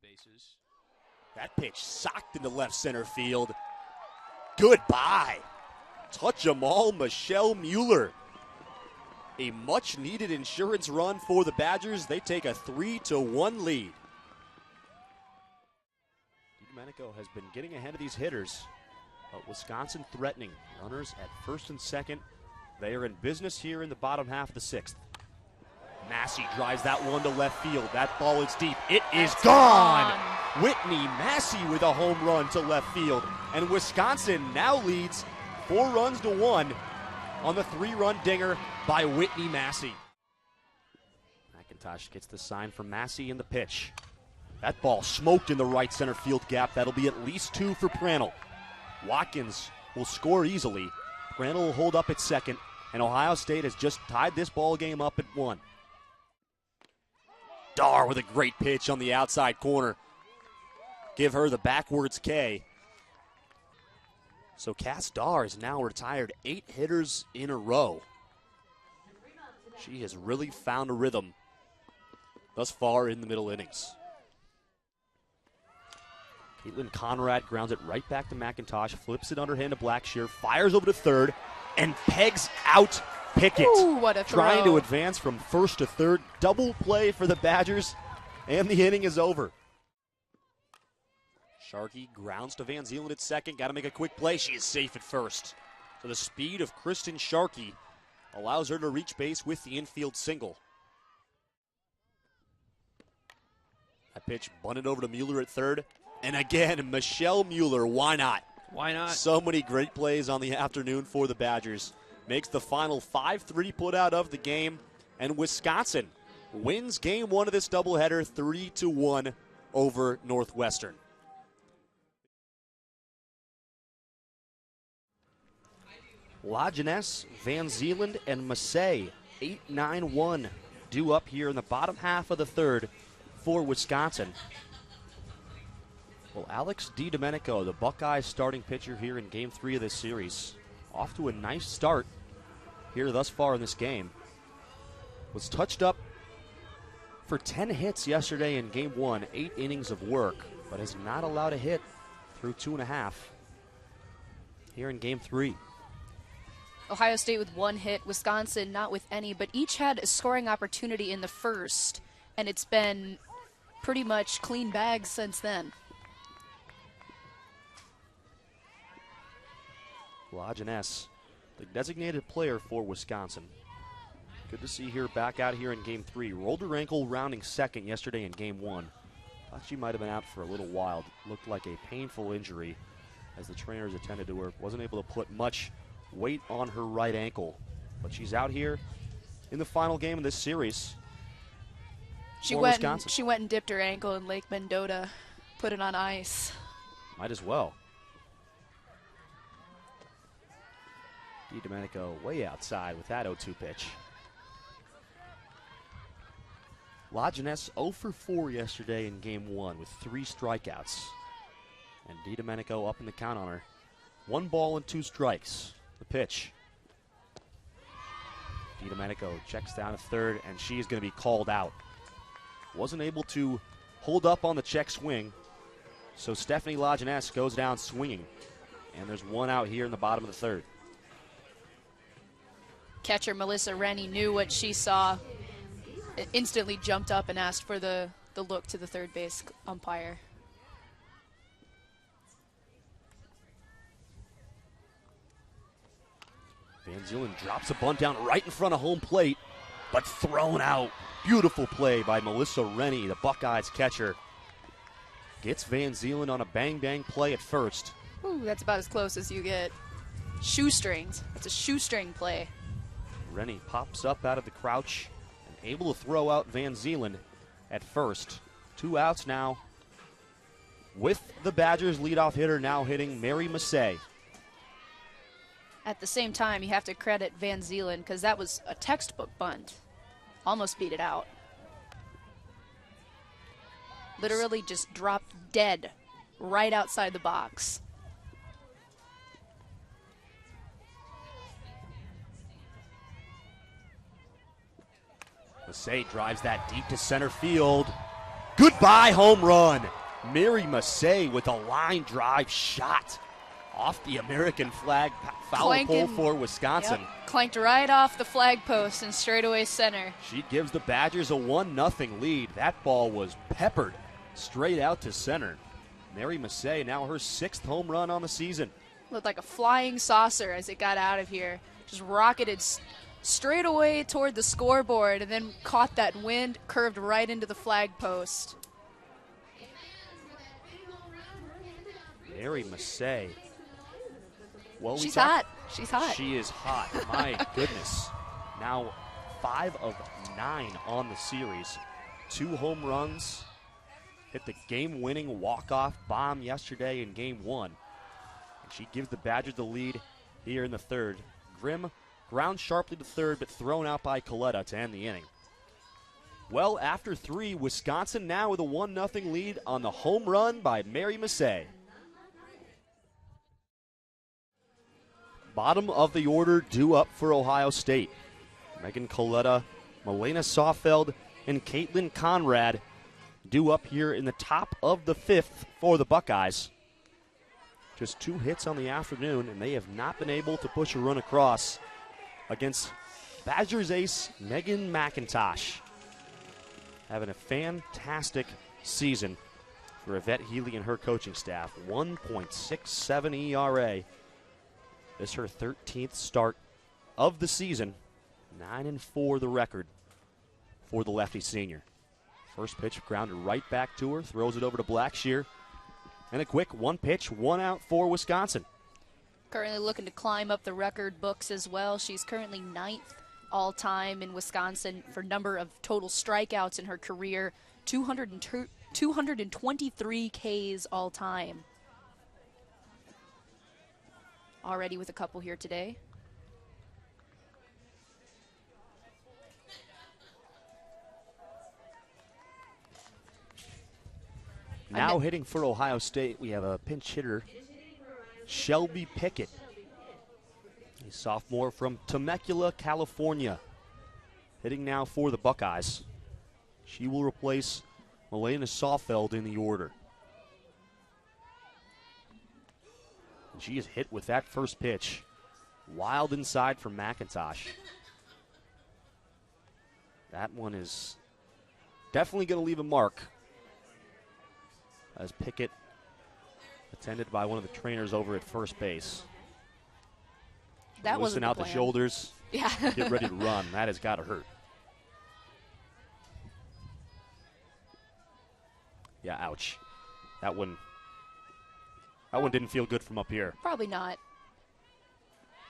bases. That pitch socked into left center field. Goodbye. Touch 'em all, Michelle Mueller. A much-needed insurance run for the Badgers. They take a 3-1 lead. DiDomenico has been getting ahead of these hitters, but Wisconsin threatening. Runners at first and second. They are in business here in the bottom half of the sixth. Massey drives that one to left field. That ball is deep. It is gone. Whitney Massey with a home run to left field. And Wisconsin now leads 4-1 on the 3-run dinger by Whitney Massey. McIntosh gets the sign from Massey in the pitch. That ball smoked in the right center field gap. That'll be at least 2 for Prandtl. Watkins will score easily. Prandtl will hold up at second, and Ohio State has just tied this ball game up at 1. Dar with a great pitch on the outside corner. Give her the backwards K. So Cass Dar is now retired 8 hitters in a row. She has really found a rhythm thus far in the middle innings. Caitlin Conrad grounds it right back to McIntosh, flips it underhand to Blackshear, fires over to third, and pegs out Pickett. Ooh, what a throw. Trying to advance from first to third. Double play for the Badgers, and the inning is over. Sharkey grounds to Van Zeeland at second. Got to make a quick play. She is safe at first. So the speed of Kristen Sharkey allows her to reach base with the infield single. That pitch bunted over to Mueller at third. And again, Michelle Mueller. Why not? Why not? So many great plays on the afternoon for the Badgers. Makes the final 5-3 put out of the game. And Wisconsin wins game 1 of this doubleheader 3-1 over Northwestern. Lajeunesse, Van Zeeland, and Massey, 8-9-1, due up here in the bottom half of the third for Wisconsin. Well, Alex DiDomenico, the Buckeyes starting pitcher here in Game 3 of this series, off to a nice start here thus far in this game. Was touched up for 10 hits yesterday in Game 1, 8 innings of work, but has not allowed a hit through 2.5 here in Game 3. Ohio State with 1 hit, Wisconsin not with any, but each had a scoring opportunity in the first, and it's been pretty much clean bags since then. Lajeunesse, the designated player for Wisconsin. Good to see her back out here in Game 3. Rolled her ankle rounding second yesterday in Game 1. Thought she might have been out for a little while. Looked like a painful injury as the trainers attended to her. Wasn't able to put much weight on her right ankle. But she's out here in the final game of this series. She went and dipped her ankle in Lake Mendota, put it on ice. Might as well. DiDomenico way outside with that 0-2 pitch. Lajeunesse 0 for 4 yesterday in Game 1 with 3 strikeouts. And DiDomenico up in the count on her. 1 ball and 2 strikes. The pitch. DiDomenico checks down to third, and she is going to be called out. Wasn't able to hold up on the check swing, so Stephanie Lajeunesse goes down swinging. And there's 1 out here in the bottom of the third. Catcher Melissa Rennie knew what she saw, instantly jumped up and asked for the look to the third base umpire. Van Zeeland drops a bunt down right in front of home plate, but thrown out. Beautiful play by Melissa Rennie, the Buckeyes catcher. Gets Van Zeeland on a bang-bang play at first. Ooh, that's about as close as you get. Shoestrings. That's a shoestring play. Rennie pops up out of the crouch and able to throw out Van Zeeland at first. 2 outs now with the Badgers leadoff hitter now hitting Mary Massey. At the same time, you have to credit Van Zeeland because that was a textbook bunt. Almost beat it out. Literally just dropped dead right outside the box. Massey drives that deep to center field. Goodbye home run. Mary Massey with a line drive shot off the American flag foul pole for Wisconsin. Yep, clanked right off the flag post and straightaway center. She gives the Badgers a 1-0 lead. That ball was peppered straight out to center. Mary Massey, now her 6th home run on the season. Looked like a flying saucer as it got out of here. Just rocketed straight away toward the scoreboard and then caught that wind, curved right into the flag post. Mary Massey. Well, she's hot. She's hot. She is hot. My goodness. Now 5 of 9 on the series. 2 home runs. Hit the game-winning walk-off bomb yesterday in Game 1. And she gives the Badgers the lead here in the 3rd. Grimm ground sharply to 3rd, but thrown out by Coletta to end the inning. Well, after 3, Wisconsin now with a 1-0 lead on the home run by Mary Massey. Bottom of the order due up for Ohio State. Megan Coletta, Milena Sawfeld, and Caitlin Conrad due up here in the top of the 5th for the Buckeyes. Just 2 hits on the afternoon, and they have not been able to push a run across against Badgers ace Megan McIntosh. Having a fantastic season for Yvette Healy and her coaching staff. 1.67 ERA. This is her 13th start of the season. 9-4 the record for the lefty senior. First pitch grounded right back to her. Throws it over to Blackshear. And a quick 1 pitch, 1 out for Wisconsin. Currently looking to climb up the record books as well. She's currently 9th all-time in Wisconsin for number of total strikeouts in her career. 223 Ks all-time. Already with a couple here today. Now hitting for Ohio State, we have a pinch hitter, Shelby Pickett, a sophomore from Temecula, California, hitting now for the Buckeyes. She will replace Milena Sawfeld in the order. And she is hit with that first pitch. Wild inside from McIntosh. That one is definitely going to leave a mark, as Pickett, attended by one of the trainers over at first base. That wasn't out the shoulders. Yeah. Get ready to run. That has got to hurt. Yeah, ouch. That one didn't feel good from up here. Probably not.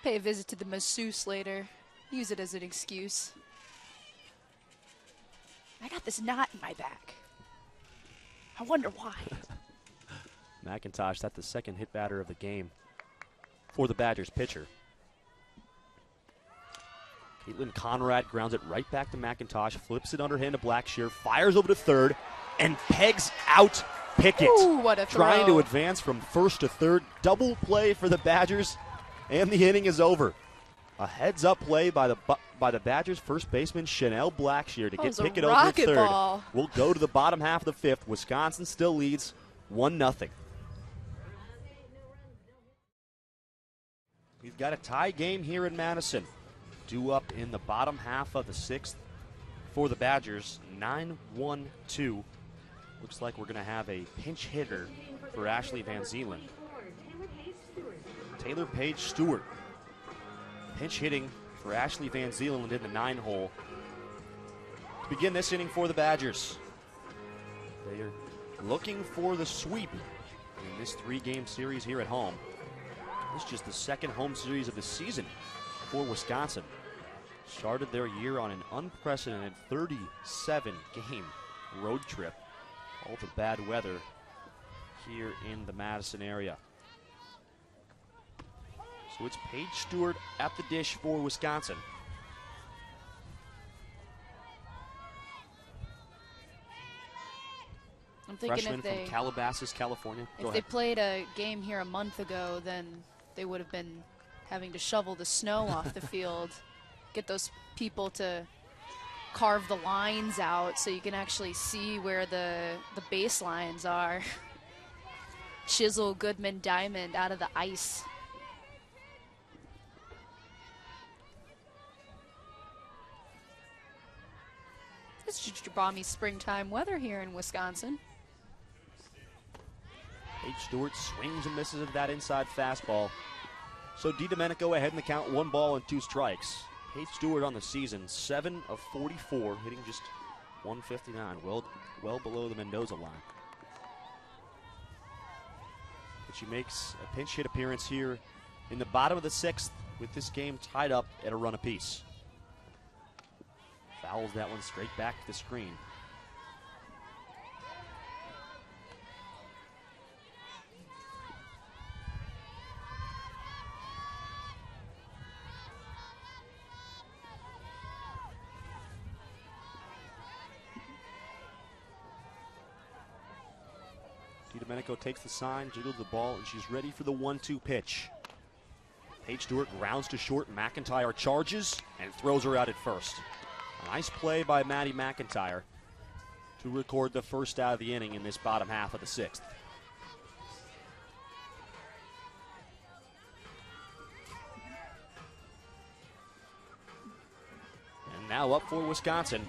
Pay a visit to the masseuse later. Use it as an excuse. I got this knot in my back. I wonder why. McIntosh, that's the second hit batter of the game for the Badgers pitcher. Caitlin Conrad grounds it right back to McIntosh, flips it underhand to Blackshear, fires over to 3rd, and pegs out Pickett. Ooh, what a throw. Trying to advance from 1st to 3rd. Double play for the Badgers, and the inning is over. A heads-up play by the Badgers first baseman Chanel Blackshear to get Pickett over to 3rd. Ball. We'll go to the bottom half of the 5th. Wisconsin still leads 1-0. We've got a tie game here in Madison. Due up in the bottom half of the 6th for the Badgers. 9-1-2. Looks like we're going to have a pinch hitter for Ashley Van Zeeland. Taylor Page Stewart. Pinch hitting for Ashley Van Zeeland in the 9-hole to begin this inning for the Badgers. They are looking for the sweep in this 3-game series here at home. This is just the 2nd home series of the season for Wisconsin. Started their year on an unprecedented 37-game road trip. All the bad weather here in the Madison area. So it's Paige Stewart at the dish for Wisconsin. I'm thinking Freshman from Calabasas, California. If they played a game here a month ago, then they would have been having to shovel the snow off the field, get those people to carve the lines out so you can actually see where the baselines are. Chisel, Goodman, Diamond out of the ice. It's just balmy springtime weather here in Wisconsin. Paige Stewart swings and misses at that inside fastball. So DiDomenico ahead in the count, 1 ball and 2 strikes. Paige Stewart on the season, 7 of 44, hitting just 159, well below the Mendoza line. But she makes a pinch hit appearance here in the bottom of the 6th with this game tied up at a run apiece. Fouls that one straight back to the screen. DiDomenico takes the sign, jiggles the ball, and she's ready for the 1-2 pitch. Paige Stewart grounds to short. McIntyre charges and throws her out at first. A nice play by Maddie McIntyre to record the first out of the inning in this bottom half of the 6th. And now up for Wisconsin,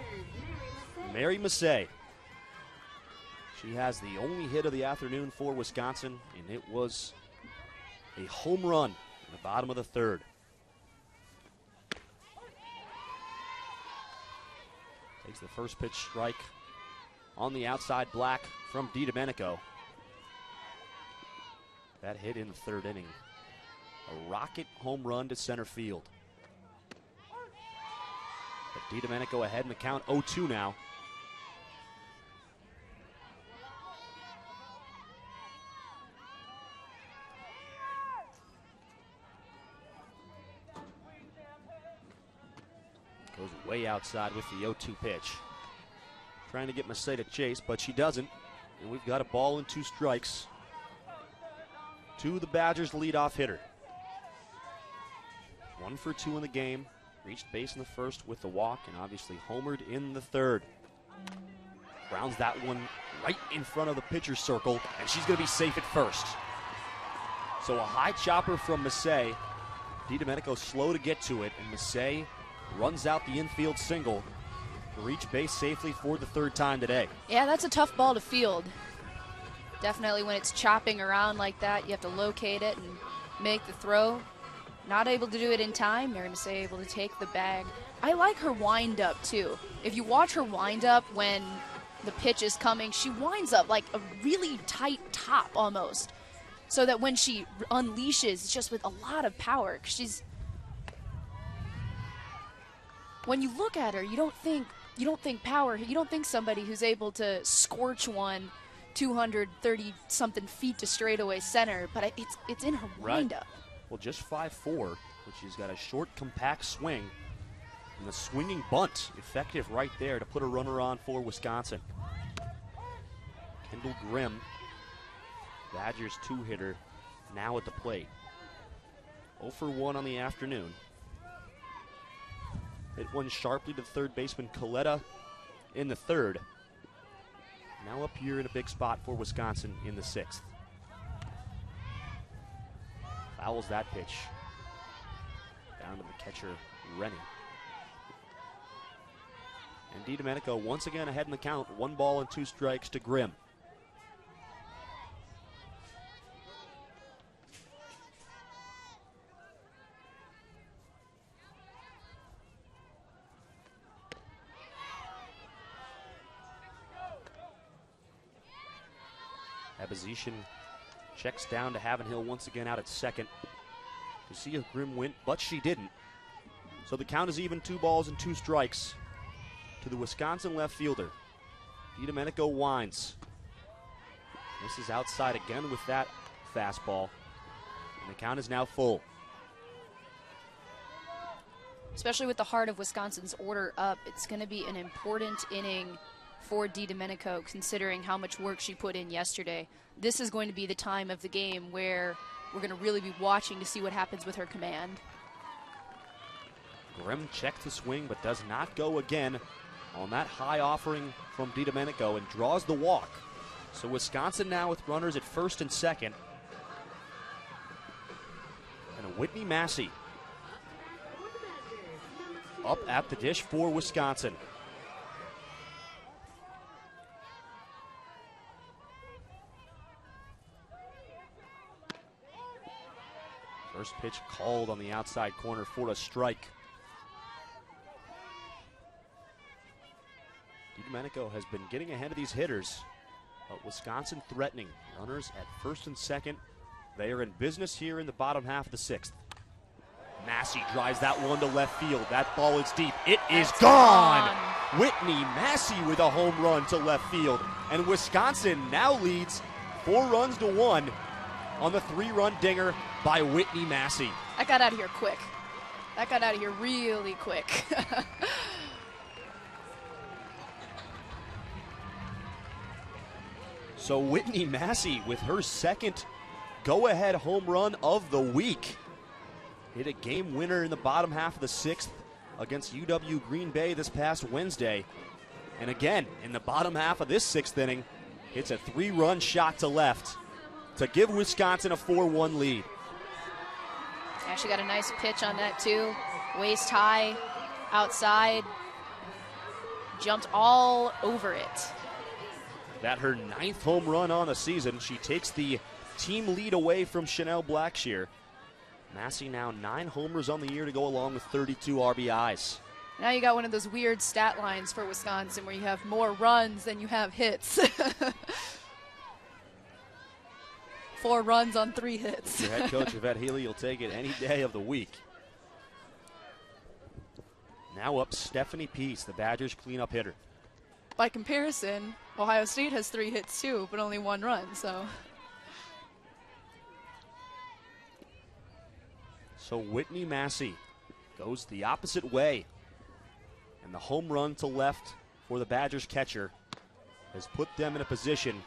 Mary Massey. She has the only hit of the afternoon for Wisconsin, and it was a home run in the bottom of the 3rd. Takes the first pitch strike on the outside black from DiDomenico. That hit in the 3rd inning. A rocket home run to center field. But DiDomenico ahead in the count, 0-2 now. Goes way outside with the 0-2 pitch. Trying to get Massey to chase, but she doesn't. And we've got a ball and 2 strikes to the Badgers' leadoff hitter. 1 for 2 in the game. Reached base in the 1st with the walk, and obviously homered in the 3rd. Grounds that one right in front of the pitcher's circle, and she's going to be safe at first. So a high chopper from Massey. DiDomenico slow to get to it, and Massey runs out the infield single to reach base safely for the 3rd time today. Yeah, that's a tough ball to field. Definitely when it's chopping around like that, you have to locate it and make the throw. Not able to do it in time, Mary Massey able to take the bag. I like her wind-up, too. If you watch her wind-up when the pitch is coming, she winds up like a really tight top almost, so that when she unleashes, it's just with a lot of power. She's when you look at her, you don't think power. You don't think somebody who's able to scorch one 230-something feet to straightaway center, but it's in her windup. Well, just 5'4", but she's got a short, compact swing, and the swinging bunt effective right there to put a runner on for Wisconsin. Kendall Grimm, Badgers 2-hitter, now at the plate. 0 for 1 on the afternoon. Hit one sharply to third baseman Coletta in the 3rd. Now up here in a big spot for Wisconsin in the 6th. Fouls that pitch down to the catcher, Rennie. And DiDomenico once again ahead in the count, 1 ball and 2 strikes to Grimm. Abizetian checks down to Havenhill once again out at 2nd to see if Grimm went, but she didn't. So the count is even, 2 balls and 2 strikes to the Wisconsin left fielder. DiDomenico winds. This is outside again with that fastball, and the count is now full. Especially with the heart of Wisconsin's order up, it's going to be an important inning for DiDomenico, considering how much work she put in yesterday. This is going to be the time of the game where we're going to really be watching to see what happens with her command. Grimm checks the swing but does not go again. on that high offering from DiDomenico and draws the walk. So Wisconsin now with runners at first and second. And Whitney Massey up at the dish for Wisconsin. First pitch called on the outside corner for a strike. DiDomenico has been getting ahead of these hitters, but Wisconsin threatening. Runners at first and second. They are in business here in the bottom half of the sixth. Massey drives that one to left field. That ball is deep. It is gone! Whitney Massey with a home run to left field. And Wisconsin now leads 4-1 on the 3-run dinger by Whitney Massey. That got out of here quick. That got out of here really quick. So Whitney Massey with her second go-ahead home run of the week. Hit a game winner in the bottom half of the sixth against UW Green Bay this past Wednesday. And again, in the bottom half of this sixth inning, hits a 3-run shot to left to give Wisconsin a 4-1 lead. Actually got a nice pitch on that too. Waist high, outside, jumped all over it. That her 9th home run on the season. She takes the team lead away from Chanel Blackshear. Massey now 9 homers on the year to go along with 32 RBIs. Now you got one of those weird stat lines for Wisconsin where you have more runs than you have hits. 4 runs on 3 hits. Your head coach, Yvette Healy, will take it any day of the week. Now up Stephanie Peace, the Badgers cleanup hitter. By comparison, Ohio State has 3 hits too, but only 1 run, so. So Whitney Massey goes the opposite way. And the home run to left for the Badgers catcher has put them in a position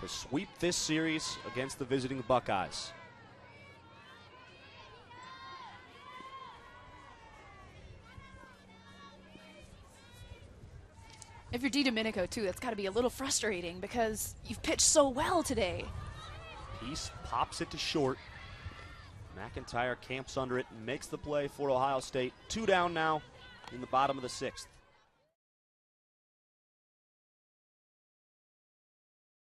to sweep this series against the visiting Buckeyes. If you're DiDomenico too, that's got to be a little frustrating because you've pitched so well today. Peace pops it to short. McIntyre camps under it and makes the play for Ohio State. 2 down now in the bottom of the 6th.